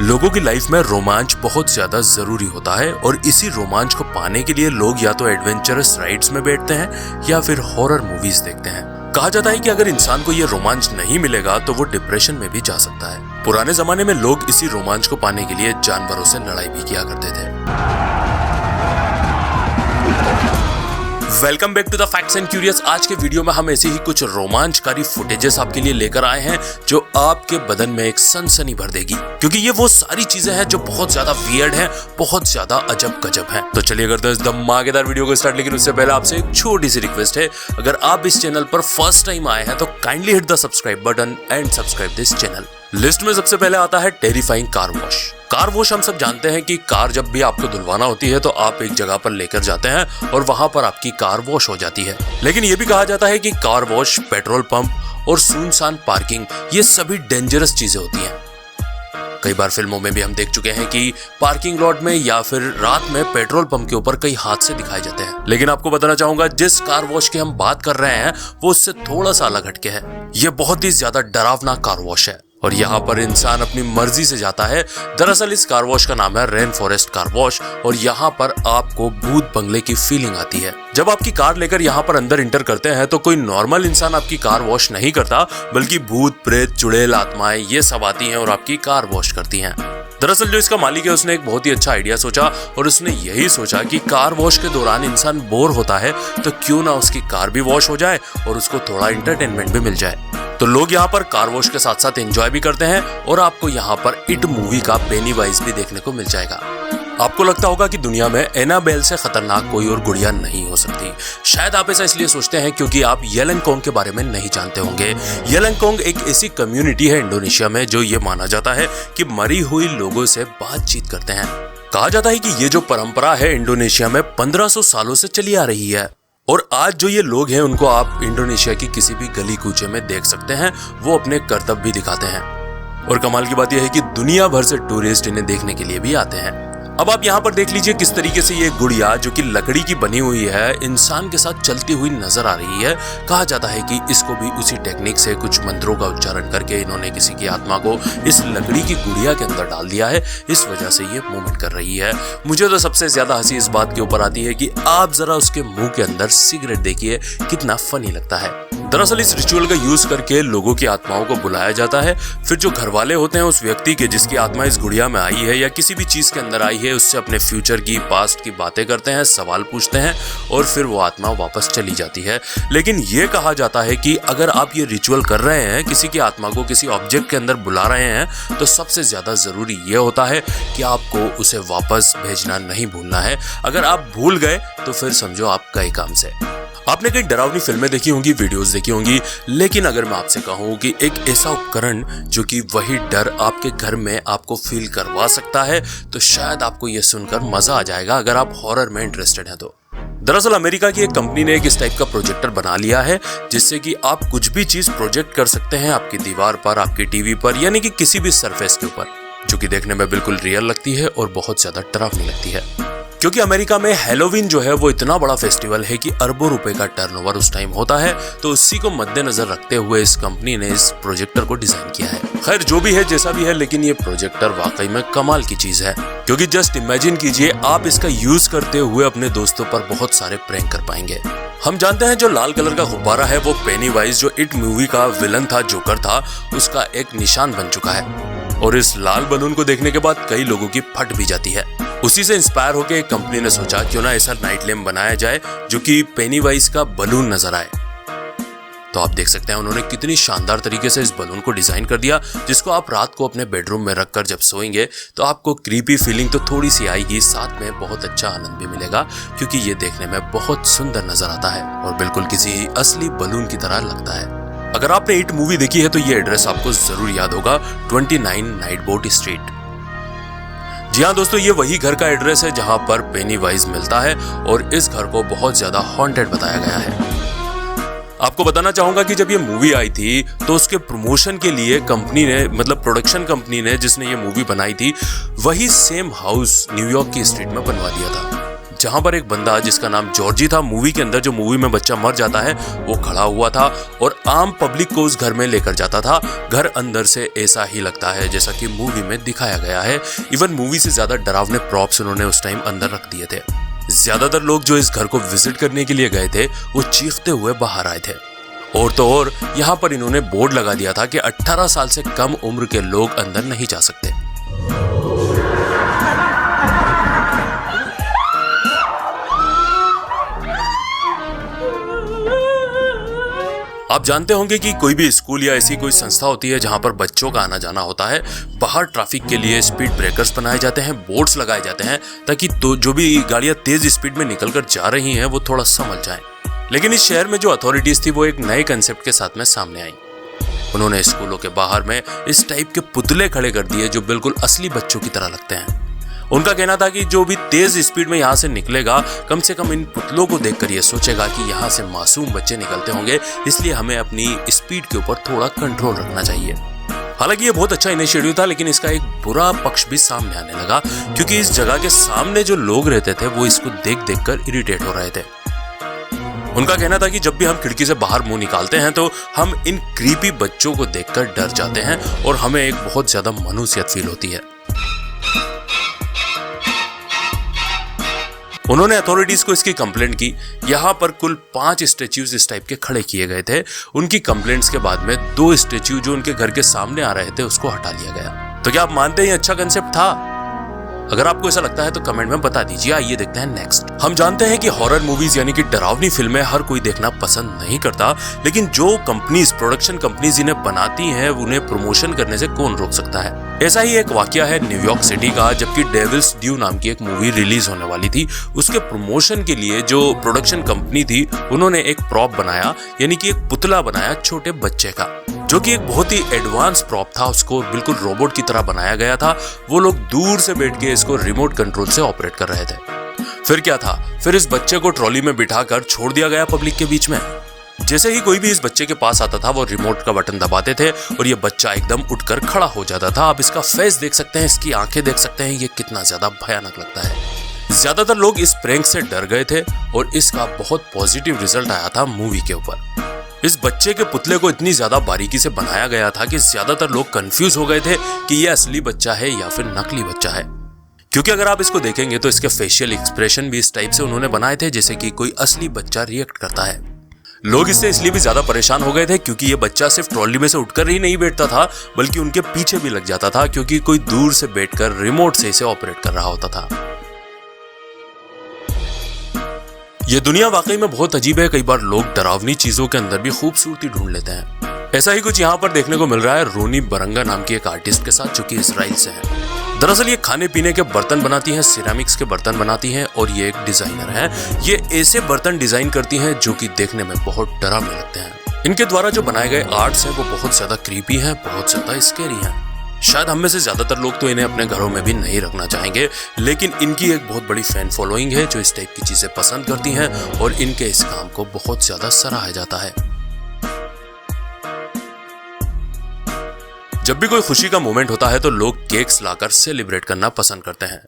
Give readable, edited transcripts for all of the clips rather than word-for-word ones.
लोगों की लाइफ में रोमांच बहुत ज्यादा जरूरी होता है और इसी रोमांच को पाने के लिए लोग या तो एडवेंचरस राइड्स में बैठते हैं या फिर हॉरर मूवीज देखते हैं। कहा जाता है कि अगर इंसान को ये रोमांच नहीं मिलेगा तो वो डिप्रेशन में भी जा सकता है। पुराने जमाने में लोग इसी रोमांच को पाने के लिए जानवरों से लड़ाई भी किया करते थे। Welcome back to the facts and curious. आज के वीडियो में हम ऐसे ही कुछ रोमांचकारी फुटेजेस आपके लिए लेकर आए हैं जो आपके बदन में एक सनसनी भर देगी, क्योंकि ये वो सारी चीजें हैं जो बहुत ज्यादा वियर्ड हैं, बहुत ज्यादा अजब गजब हैं। तो चलिए करते हैं इस धमाकेदार वीडियो को स्टार्ट, लेकिन उससे पहले आपसे एक छोटी सी रिक्वेस्ट है। अगर आप इस चैनल पर फर्स्ट टाइम आए हैं तो kindly hit the subscribe button and subscribe this channel. List में सबसे पहले आता है terrifying car wash. Car wash हम सब जानते हैं कि कार जब भी आपको धुलवाना होती है तो आप एक जगह पर लेकर जाते हैं और वहां पर आपकी कार वॉश हो जाती है। लेकिन यह भी कहा जाता है कि कार वॉश, पेट्रोल पंप और सुनसान पार्किंग ये सभी डेंजरस चीजें होती हैं। कई बार फिल्मों में भी हम देख चुके हैं कि पार्किंग लॉट में या फिर रात में पेट्रोल पंप के ऊपर कई हादसे दिखाए जाते हैं। लेकिन आपको बताना चाहूंगा, जिस कार वॉश की हम बात कर रहे हैं वो उससे थोड़ा सा अलग हटके है। यह बहुत ही ज्यादा डरावना कार वॉश है और यहाँ पर इंसान अपनी मर्जी से जाता है। दरअसल इस कार वॉश का नाम है रेन फॉरेस्ट कार वॉश और यहाँ पर आपको भूत बंगले की फीलिंग आती है। जब आपकी कार लेकर यहाँ पर अंदर इंटर करते हैं तो कोई नॉर्मल इंसान आपकी कार वॉश नहीं करता, बल्कि भूत, प्रेत, चुड़ैल, आत्माएं ये सब आती हैं और आपकी कार वॉश करती हैं। दरअसल जो इसका मालिक है उसने एक बहुत ही अच्छा आइडिया सोचा और उसने यही सोचा कि कार वॉश के दौरान इंसान बोर होता है तो क्यों ना उसकी कार भी वॉश हो जाए और उसको थोड़ा एंटरटेनमेंट भी मिल जाए। तो लोग यहाँ पर कार वॉश के साथ साथ एंजॉय भी करते हैं और आपको यहाँ पर इट मूवी का पेनीवाइज भी देखने को मिल जाएगा। आपको लगता होगा कि दुनिया में एनाबेल से खतरनाक कोई और गुड़िया नहीं हो सकती। शायद आप ऐसा इसलिए सोचते हैं क्योंकि आप येलेंकोंग के बारे में नहीं जानते होंगे। येलेंकोंग एक ऐसी कम्युनिटी है इंडोनेशिया में जो ये माना जाता है कि मरी हुई लोगों से बातचीत करते हैं। कहा जाता है कि ये जो परंपरा है इंडोनेशिया में 1500 सालों से चली आ रही है और आज जो ये लोग हैं उनको आप इंडोनेशिया की किसी भी गली कूचे में देख सकते हैं। वो अपने करतब भी दिखाते हैं और कमाल की बात यह है कि दुनिया भर से टूरिस्ट इन्हें देखने के लिए भी आते हैं। अब आप यहाँ पर देख लीजिए किस तरीके से ये गुड़िया जो कि लकड़ी की बनी हुई है इंसान के साथ चलती हुई नजर आ रही है। कहा जाता है कि इसको भी उसी टेक्निक से कुछ मंत्रों का उच्चारण करके इन्होंने किसी की आत्मा को इस लकड़ी की गुड़िया के अंदर डाल दिया है, इस वजह से ये मूवमेंट कर रही है। मुझे तो सबसे ज्यादा हंसी इस बात के ऊपर आती है कि आप जरा उसके मुंह के अंदर सिगरेट देखिए, कितना फनी लगता है। दरअसल इस रिचुअल का यूज करके लोगों की आत्माओं को बुलाया जाता है। फिर जो घर वाले होते हैं उस व्यक्ति के जिसकी आत्मा इस गुड़िया में आई है या किसी भी चीज के अंदर आई है, उससे अपने फ्यूचर की, पास्ट की बातें करते हैं, सवाल पूछते हैं और फिर वो आत्मा वापस चली जाती है। लेकिन ये कहा जाता है कि अगर आप ये रिचुअल कर रहे हैं, किसी की आत्मा को किसी ऑब्जेक्ट के अंदर बुला रहे हैं, तो सबसे ज्यादा जरूरी ये होता है कि आपको उसे वापस भेजना नहीं भूलना है। अगर आप भूल गए तो फिर समझो आप गए काम से। आपने कई डरावनी फिल्में देखी होंगी, वीडियोस देखी होंगी, लेकिन अगर मैं आपसे कहूं कि एक ऐसा उपकरण जो कि वही डर आपके घर में आपको फील करवा सकता है, तो शायद आपको यह सुनकर मजा आ जाएगा अगर आप हॉरर में इंटरेस्टेड हैं तो। दरअसल अमेरिका की एक कंपनी ने एक इस टाइप का प्रोजेक्टर बना लिया है जिससे कि आप कुछ भी चीज प्रोजेक्ट कर सकते हैं आपकी दीवार पर, आपकी टीवी पर, यानी कि किसी भी सरफेस के ऊपर, जो कि देखने में बिल्कुल रियल लगती है और बहुत ज्यादा डरावनी लगती है। क्योंकि अमेरिका में हैलोवीन जो है वो इतना बड़ा फेस्टिवल है कि अरबों रुपए का टर्नओवर उस टाइम होता है, तो उसी को मद्देनजर रखते हुए इस कंपनी ने इस प्रोजेक्टर को डिजाइन किया है। खैर जो भी है, जैसा भी है, लेकिन ये प्रोजेक्टर वाकई में कमाल की चीज है। क्योंकि जस्ट इमेजिन कीजिए आप इसका यूज करते हुए अपने दोस्तों पर बहुत सारे प्रैंक कर पाएंगे। हम जानते हैं जो लाल कलर का गुब्बारा है वो पेनीवाइज जो इट मूवी का विलन था, जोकर था, उसका एक निशान बन चुका है और इस लाल बलून को देखने के बाद कई लोगों की फट भी जाती है। उसी से इंस्पायर होकर कंपनी ने सोचा क्यों ना ऐसा नाइट लैम्प बनाया जाए जो कि पेनीवाइज का बलून नजर आए। तो आप देख सकते हैं उन्होंने कितनी शानदार तरीके से इस बलून को डिजाइन कर दिया, जिसको आप रात को अपने बेडरूम में रखकर जब सोएंगे तो आपको क्रीपी फीलिंग तो थोड़ी सी आएगी, साथ में बहुत अच्छा आनंद भी मिलेगा क्योंकि ये देखने में बहुत सुंदर नजर आता है और बिल्कुल किसी असली बलून की तरह लगता है। अगर आपने इट मूवी देखी है तो ये एड्रेस आपको जरूर याद होगा, 29 नाइट बोट स्ट्रीट। जी हाँ दोस्तों, ये वही घर का एड्रेस है जहां पर पेनीवाइज मिलता है और इस घर को बहुत ज्यादा हॉन्टेड बताया गया है। आपको बताना चाहूंगा कि जब ये मूवी आई थी तो उसके प्रमोशन के लिए कंपनी ने, मतलब प्रोडक्शन कंपनी ने जिसने ये मूवी बनाई थी, वही सेम हाउस न्यूयॉर्क की स्ट्रीट में बनवा दिया था जहां पर एक बंदा जिसका नाम जॉर्जी था, मूवी के अंदर जो मूवी में बच्चा मर जाता है वो खड़ा हुआ था और आम पब्लिक को उस घर में लेकर जाता था। घर अंदर से ऐसा ही लगता है जैसा कि मूवी में दिखाया गया है। इवन मूवी से ज्यादा डरावने प्रॉप्स उन्होंने उस टाइम अंदर रख दिए थे। ज्यादातर लोग जो इस घर को विजिट करने के लिए गए थे वो चीखते हुए बाहर आए थे। और तो और यहाँ पर इन्होंने बोर्ड लगा दिया था कि 18 साल से कम उम्र के लोग अंदर नहीं जा सकते। आप जानते होंगे कि कोई भी स्कूल या ऐसी कोई संस्था होती है जहां पर बच्चों का आना जाना होता है, बाहर ट्रैफिक के लिए स्पीड ब्रेकर्स बनाए जाते हैं, बोर्ड्स लगाए जाते हैं ताकि तो जो भी गाड़ियां तेज स्पीड में निकलकर जा रही हैं वो थोड़ा समझ जाएं। लेकिन इस शहर में जो अथॉरिटीज थी वो एक नए कंसेप्ट के साथ में सामने आई। उन्होंने स्कूलों के बाहर में इस टाइप के पुतले खड़े कर दिए जो बिल्कुल असली बच्चों की तरह लगते हैं। उनका कहना था कि जो भी तेज स्पीड में यहाँ से निकलेगा कम से कम इन पुतलों को देखकर ये सोचेगा कि यहाँ से मासूम बच्चे निकलते होंगे, इसलिए हमें अपनी स्पीड के ऊपर थोड़ा कंट्रोल रखना चाहिए। हालांकि ये बहुत अच्छा इनिशिएटिव था, लेकिन इसका एक बुरा पक्ष भी सामने आने लगा क्योंकि इस जगह के सामने जो लोग रहते थे वो इसको देख देख कर इरिटेट हो रहे थे। उनका कहना था कि जब भी हम खिड़की से बाहर मुंह निकालते हैं तो हम इन क्रीपी बच्चों को देखकर डर जाते हैं और हमें एक बहुत ज्यादा मनुष्यत फील होती है। उन्होंने अथॉरिटीज को इसकी कंप्लेंट की। यहाँ पर कुल 5 स्टैच्यूज इस टाइप के खड़े किए गए थे। उनकी कंप्लेंट्स के बाद में 2 स्टैच्यू जो उनके घर के सामने आ रहे थे उसको हटा लिया गया। तो क्या आप मानते हैं ये अच्छा कंसेप्ट था? अगर आपको ऐसा लगता है तो कमेंट में बता दीजिए। आइए देखते हैं नेक्स्ट। हम जानते हैं कि हॉरर मूवीज यानी कि डरावनी फिल्में हर कोई देखना पसंद नहीं करता, लेकिन जो कंपनीज, प्रोडक्शन कंपनीज इन्हें बनाती हैं उन्हें प्रमोशन करने से कौन रोक सकता है। ऐसा ही एक वाकया है न्यूयॉर्क सिटी का। जबकि डेविल्स ड्यू नाम की एक मूवी रिलीज होने वाली थी, उसके प्रमोशन के लिए जो प्रोडक्शन कंपनी थी उन्होंने एक प्रॉप बनाया, यानी कि एक पुतला बनाया छोटे बच्चे का, जो कि एक बहुत ही एडवांस प्रॉप था। उसको बिल्कुल रोबोट की तरह बनाया गया था। वो लोग दूर से बैठ के इसको रिमोट कंट्रोल से ऑपरेट कर रहे थे। फिर क्या था, फिर इस बच्चे को ट्रॉली में बिठाकर छोड़ दिया गया पब्लिक के बीच में। जैसे ही कोई भी इस बच्चे के पास आता था वो रिमोट का बटन दबाते थे और ये बच्चा एकदम उठकर खड़ा हो जाता था। आप इसका फेस देख सकते हैं, इसकी आंखें देख सकते हैं, ये कितना ज्यादा भयानक लगता है। ज्यादातर लोग इस प्रैंक से डर गए थे और इसका बहुत पॉजिटिव रिजल्ट आया था मूवी के ऊपर। इस बच्चे के पुतले को इतनी ज्यादा बारीकी से बनाया गया था कि ज्यादातर लोग कंफ्यूज हो गए थे कि ये असली बच्चा है या फिर नकली बच्चा है, क्योंकि अगर आप इसको देखेंगे तो इसके फेशियल एक्सप्रेशन भी इस टाइप से उन्होंने बनाए थे जैसे कि कोई असली बच्चा रिएक्ट करता है। लोग इससे इसलिए भी ज्यादा परेशान हो गए थे क्योंकि ये बच्चा सिर्फ ट्रॉली में से उठकर ही नहीं बैठता था बल्कि उनके पीछे भी लग जाता था, क्योंकि कोई दूर से बैठकर रिमोट से इसे ऑपरेट कर रहा होता था। ये दुनिया वाकई में बहुत अजीब है। कई बार लोग डरावनी चीजों के अंदर भी खूबसूरती ढूंढ लेते हैं। ऐसा ही कुछ यहाँ पर देखने को मिल रहा है रोनी बरंगा नाम की एक आर्टिस्ट के साथ, जो कि इजराइल से है। दरअसल ये खाने पीने के बर्तन बनाती हैं, सिरेमिक्स के बर्तन बनाती हैं और ये एक डिजाइनर है। ये ऐसे बर्तन डिजाइन करती हैं जो कि देखने में बहुत डरावने लगते हैं। इनके द्वारा जो बनाए गए आर्ट्स हैं वो बहुत ज्यादा क्रीपी हैं, बहुत ज्यादा स्कैरी हैं। शायद हम में से ज्यादातर लोग तो इन्हें अपने घरों में भी नहीं रखना चाहेंगे, लेकिन इनकी एक बहुत बड़ी फैन फॉलोइंग है जो इस टाइप की चीजें पसंद करती हैं और इनके इस काम को बहुत ज्यादा सराहा जाता है। जब भी कोई खुशी का मोमेंट होता है तो लोग केक्स लाकर सेलिब्रेट करना पसंद करते हैं,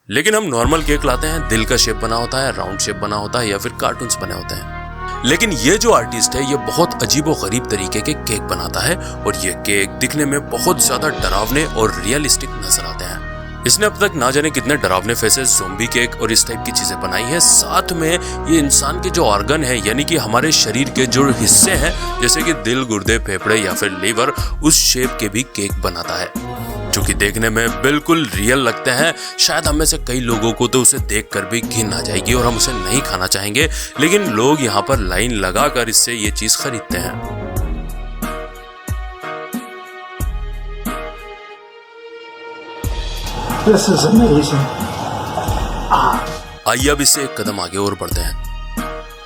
लेकिन हम नॉर्मल केक लाते हैं, दिल का शेप बना होता है, राउंड शेप बना होता है या फिर कार्टून्स बने होते हैं। लेकिन ये जो आर्टिस्ट है ये बहुत अजीबोगरीब तरीके के केक बनाता है और ये केक दिखने में बहुत ज्यादा डरावने और रियलिस्टिक नजर आते हैं। इसने अब तक ना जाने कितने डरावने फेसेस, ज़ोंबी केक और इस टाइप की चीजें बनाई है। साथ में ये इंसान के जो ऑर्गन है यानी कि हमारे शरीर के जो हिस्से हैं जैसे कि दिल, गुर्दे, फेफड़े या फिर लीवर, उस शेप के भी केक बनाता है जो कि देखने में बिल्कुल रियल लगते हैं। शायद हम में से कई लोगों को तो उसे देखकर भी घिन आ जाएगी और हम उसे नहीं खाना चाहेंगे, लेकिन लोग यहाँ पर लाइन लगाकर इससे ये चीज खरीदते हैं। This is amazing. आइए अब इससे एक कदम आगे और बढ़ते हैं।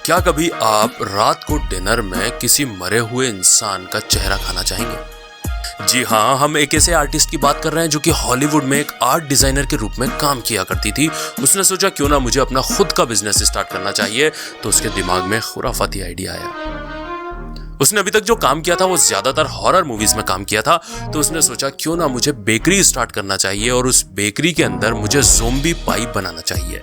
क्या कभी आप रात को डिनर में किसी मरे हुए इंसान का चेहरा खाना चाहेंगे? जी हाँ, हम एक ऐसे आर्टिस्ट की बात कर रहे हैं जो कि हॉलीवुड में एक आर्ट डिजाइनर के रूप में काम किया करती थी। उसने सोचा क्यों ना मुझे अपना खुद का बिजनेस स्टार्ट करना चाहिए, तो उसके दिमाग में खुराफाती आइडिया आया। उसने अभी तक जो काम किया था वो ज्यादातर हॉरर मूवीज में काम किया था, तो उसने सोचा क्यों ना मुझे बेकरी स्टार्ट करना चाहिए और उस बेकरी के अंदर मुझे ज़ोंबी पाई बनाना चाहिए।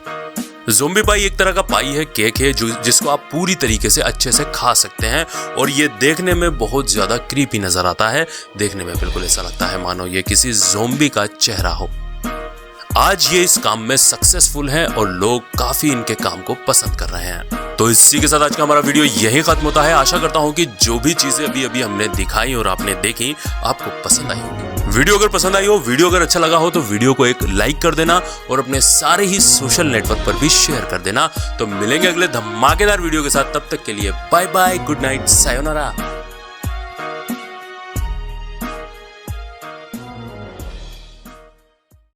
ज़ोंबी पाई एक तरह का पाई है, केक है जिसको आप पूरी तरीके से अच्छे से खा सकते हैं और ये देखने में बहुत ज्यादा क्रीपी नजर आता है। देखने में बिल्कुल ऐसा लगता है मानो ये किसी ज़ोंबी का चेहरा हो। आज ये इस काम में सक्सेसफुल है और लोग काफी इनके काम को पसंद कर रहे हैं। तो इसी के साथ आज का हमारा वीडियो यही खत्म होता है। आशा करता हूं कि जो भी चीजें अभी हमने दिखाई और आपने देखी आपको पसंद आई होगी। वीडियो अगर पसंद आई हो, वीडियो अगर अच्छा लगा हो तो वीडियो को एक लाइक कर देना और अपने सारे ही सोशल नेटवर्क पर भी शेयर कर देना। तो मिलेंगे अगले धमाकेदार वीडियो के साथ, तब तक के लिए bye bye, good night, sayonara.